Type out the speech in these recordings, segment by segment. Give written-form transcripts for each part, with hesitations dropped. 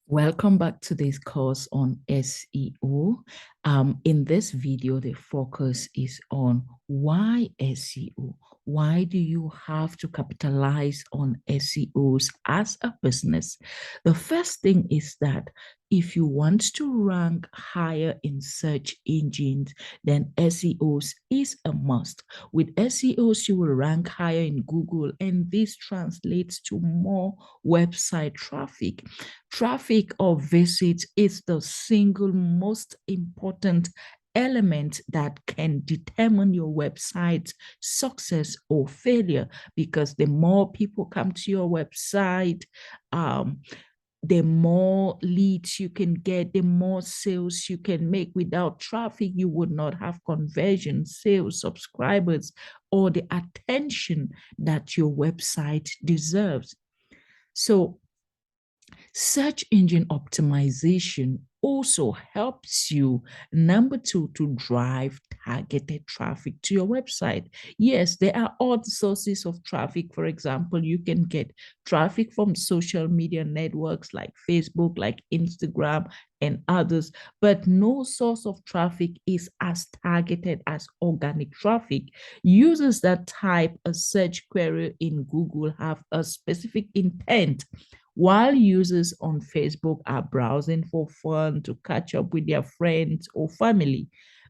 Welcome back to this course on SEO. In this video, the focus is on why SEO. Why do you have to capitalize on SEOs as a business? The first thing is that if you want to rank higher in search engines, then SEOs is a must. With SEOs, you will rank higher in Google, and this translates to more website traffic. Traffic or visits is the single most important element that can determine your website's success or failure, because the more people come to your website, the more leads you can get, the more sales you can make. Without traffic, you would not have conversion, sales, subscribers, or the attention that your website deserves. So search engine optimization also helps you, number two, to drive targeted traffic to your website. Yes, there are other sources of traffic. For example, you can get traffic from social media networks like Facebook, like Instagram, and others, but no source of traffic is as targeted as organic traffic. Users that type a search query in Google have a specific intent, while users on Facebook are browsing for fun to catch up with their friends or family.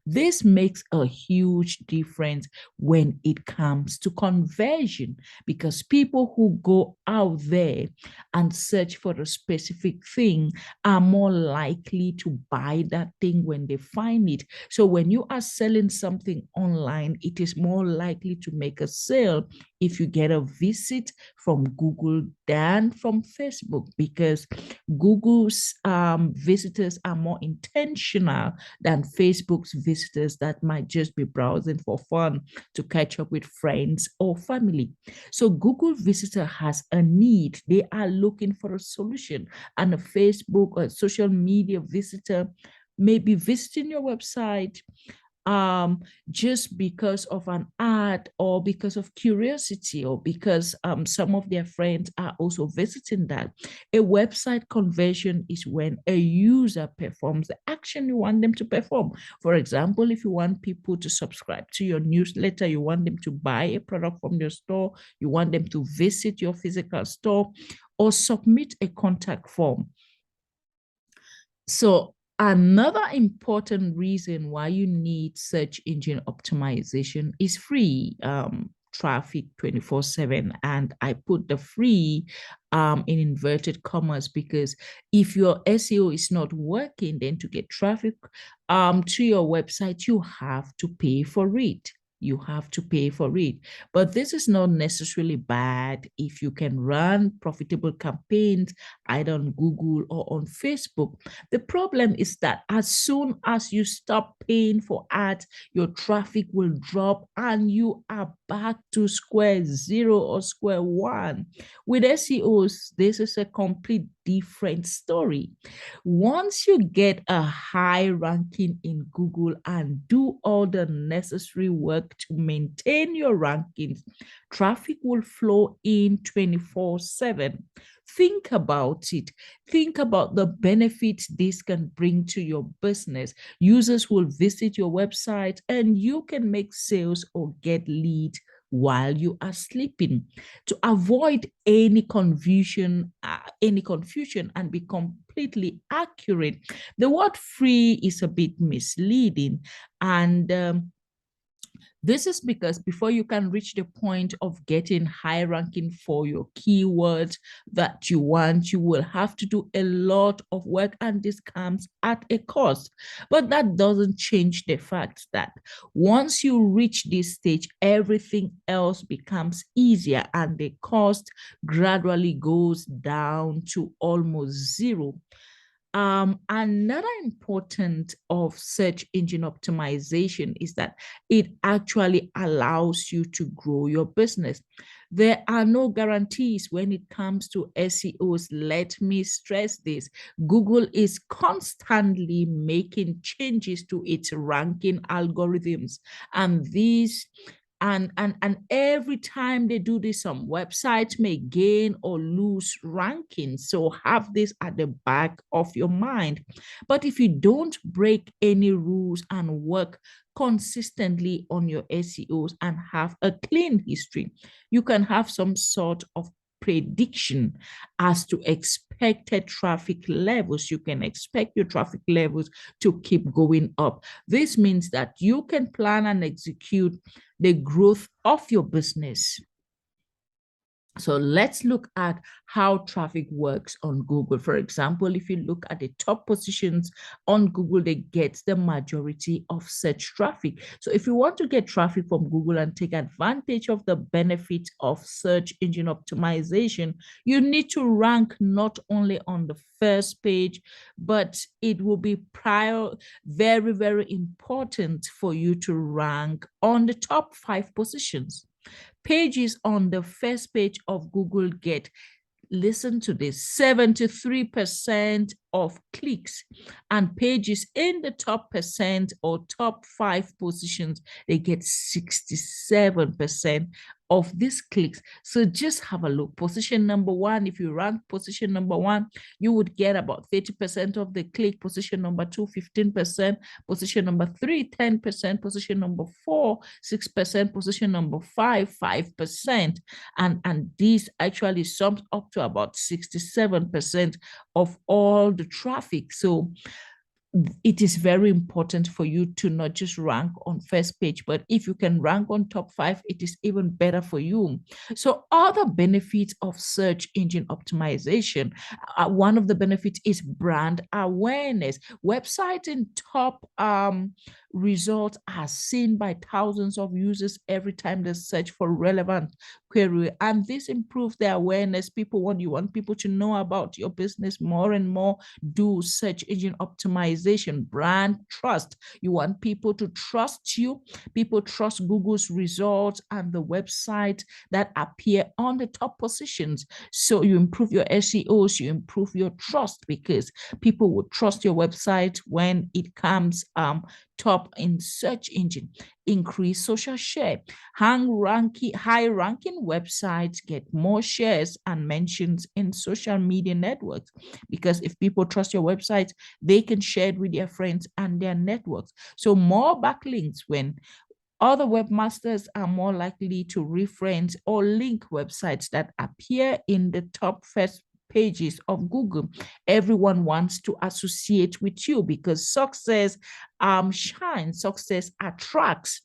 This makes a huge difference when it comes to conversion, because people who go out there and search for a specific thing are more likely to buy that thing when they find it. So when you are selling something online, it is more likely to make a sale if you get a visit from Google than from Facebook, because Google's visitors are more intentional than Facebook's visitors that might just be browsing for fun to catch up with friends or family. So Google visitor has a need. They are looking for a solution, and a Facebook or social media visitor may be visiting your website just because of an ad, or because of curiosity, or because some of their friends are also visiting that. A website conversion is when a user performs the action you want them to perform. For example, if you want people to subscribe to your newsletter, you want them to buy a product from your store, you want them to visit your physical store, or submit a contact form. So another important reason why you need search engine optimization is free traffic 24/7. And I put the free in inverted commas, because if your SEO is not working, then to get traffic to your website, you have to pay for it. You have to pay for it. But this is not necessarily bad if you can run profitable campaigns either on Google or on Facebook. The problem is that as soon as you stop paying for ads, your traffic will drop and you are back to square zero or square one. With SEOs, this is a complete different story. Once you get a high ranking in Google and do all the necessary work to maintain your rankings, traffic will flow in 24/7. Think about it. Think about the benefits this can bring to your business. Users will visit your website and you can make sales or get leads while you are sleeping. To avoid any confusion and be completely accurate, the word free is a bit misleading. And this is because before you can reach the point of getting high ranking for your keywords that you want, you will have to do a lot of work, and this comes at a cost. But that doesn't change the fact that once you reach this stage, everything else becomes easier and the cost gradually goes down to almost zero. Another important of search engine optimization is that it actually allows you to grow your business. There are no guarantees when it comes to SEOs. Let me stress this. Google is constantly making changes to its ranking algorithms, and these And every time they do this, some websites may gain or lose rankings. So have this at the back of your mind. But if you don't break any rules and work consistently on your SEOs and have a clean history, you can have some sort of prediction as to expected traffic levels. You can expect your traffic levels to keep going up. This means that you can plan and execute the growth of your business. So let's look at how traffic works on Google. For example, if you look at the top positions on Google, they get the majority of search traffic. So if you want to get traffic from Google and take advantage of the benefit of search engine optimization, you need to rank not only on the first page, but it will be very, very important for you to rank on the top 5 positions. Pages on the first page of Google get, listen to this, 73% of clicks, and pages in the top percent or top 5 positions, they get 67% of these clicks. So just have a look. Position number 1, if you rank position number 1, you would get about 30% of the click. Position number 2, 15%. Position number 3, 10%. Position number 4, 6%. Position number 5, 5%. And this actually sums up to about 67% of all the traffic. So it is very important for you to not just rank on first page, but if you can rank on top 5, it is even better for you. So other benefits of search engine optimization, one of the benefits is brand awareness. Websites in top results are seen by thousands of users every time they search for relevant query, and this improves their awareness. You want people to know about your business more and more. Do search engine optimization. Brand trust. You want people to trust you. People trust Google's results and the website that appear on the top positions. So you improve your SEOs, you improve your trust, because people will trust your website when it comes top in search engine. Increase social share. High-ranking websites get more shares and mentions in social media networks, because if people trust your website, they can share it with their friends and their networks. So more backlinks. When other webmasters are more likely to reference or link websites that appear in the top first pages of Google. Everyone wants to associate with you because success shines, success attracts.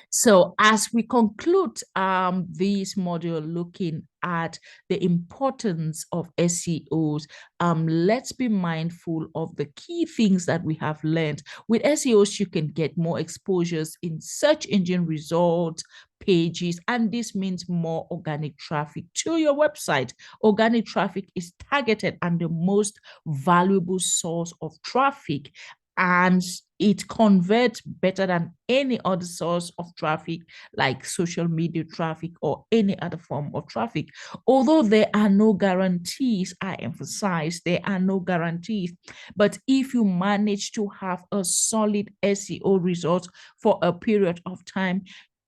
So as we conclude this module looking at the importance of SEOs, let's be mindful of the key things that we have learned. With SEOs, you can get more exposures in search engine results pages, and this means more organic traffic to your website. Organic traffic is targeted and the most valuable source of traffic, and it converts better than any other source of traffic like social media traffic or any other form of traffic. Although there are no guarantees, I emphasize there are no guarantees, but if you manage to have a solid SEO result for a period of time,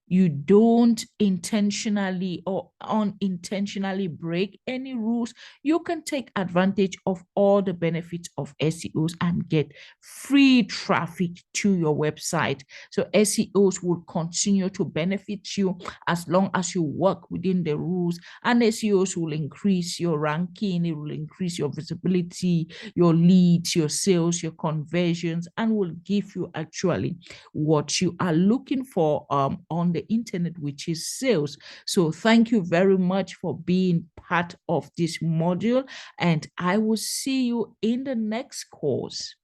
you don't intentionally or unintentionally break any rules, you can take advantage of all the benefits of SEOs and get free traffic to your website. So SEOs will continue to benefit you as long as you work within the rules, and SEOs will increase your ranking, it will increase your visibility, your leads, your sales, your conversions, and will give you actually what you are looking for on the internet, which is sales. So thank you very much for being part of this module, and I will see you in the next course.